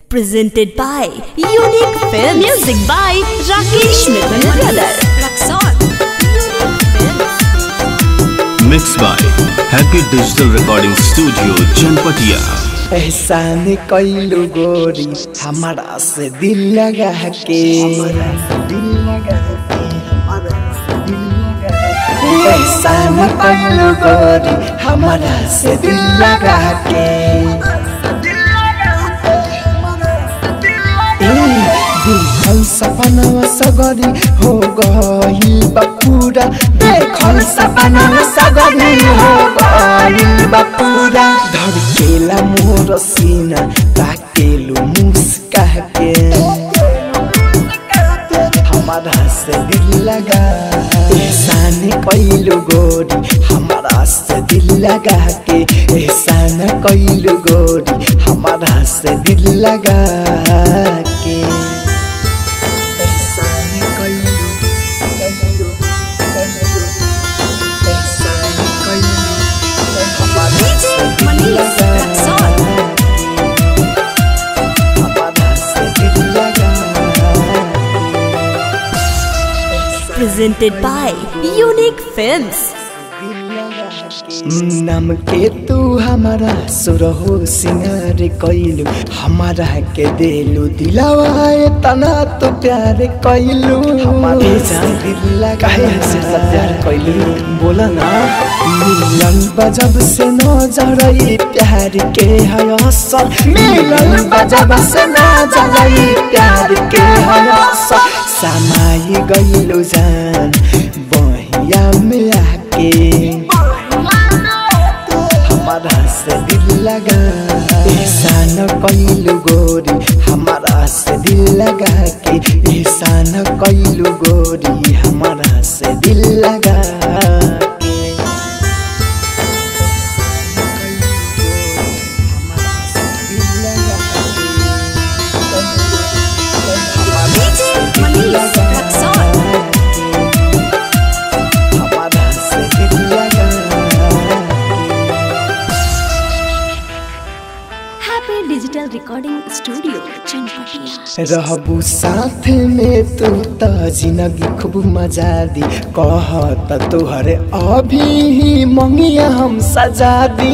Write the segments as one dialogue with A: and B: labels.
A: Presented by Unique Films. Music by Rakesh Mithun Brother.
B: Mixed by Happy Digital Recording Studio, Chanpatia.
C: एहसान कइलू गोरी हमारा से दिल लगा के, एहसान कइलू गोरी हमारा से दिल लगा के, देखल सपना सगरी हो गइल बा पूरा, देखल सपना सगरी हो गइल बा पूरा, धड़केला मोर सीना ताकेलू मुस्का के, हमारा से दिल लगा, एहसान कइलू गोरी हमारा से दिल लगा के, एहसान कइलू गोरी हमारा से दिल लगा के।
A: Presented by Unique Films.
C: नाम के तू हमारा सुरहो सिंगार कइलू, हमारा के देलू दिलावा तना तो प्यार कइलू, हमारे जान दिल लगा काहे से प्यार कइलू, बोला ना मिलन बजब से नजरई प्यार के है असर, मिलन बजब से नजरई प्यार के है असर, समाई गइलू जान बहिया में आके, हमारा से दिल लगा, एहसान कइलू गोरी हमारा से दिल लगा के, एहसान कइलू गोरी हमारा से दिल लगा के।
A: Digital recording studio Chanpatia.
C: रहबू साथ में तू त जिंदगी खूब मजा दी, कहत तोहरे अभी ही मंगिया हम सजा दी,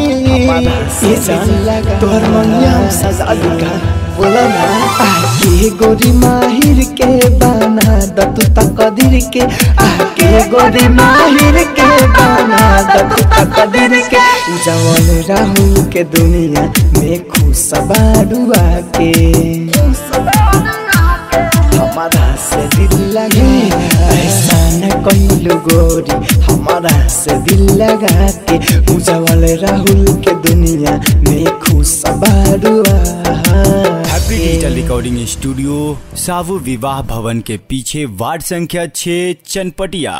C: ये जान लगा तोहर मंगिया हम सजा दी का, बोला ना आके गोरी माहिर के बना दतु तकदीर के, आके गोरी माहिर के बना दतु तकदीर के, उजावल राहुल के दुनिया में खुश बाडुआ के, हमारा से दिल लगे, एहसान कइलू गोरी हमारा से दिल लगा के, उजावल राहुल के दुनिया में खुश बाडुआ।
D: हैप्पी डिजिटल रिकॉर्डिंग स्टूडियो सावु विवाह भवन के पीछे वार्ड संख्या 6 चनपटिया।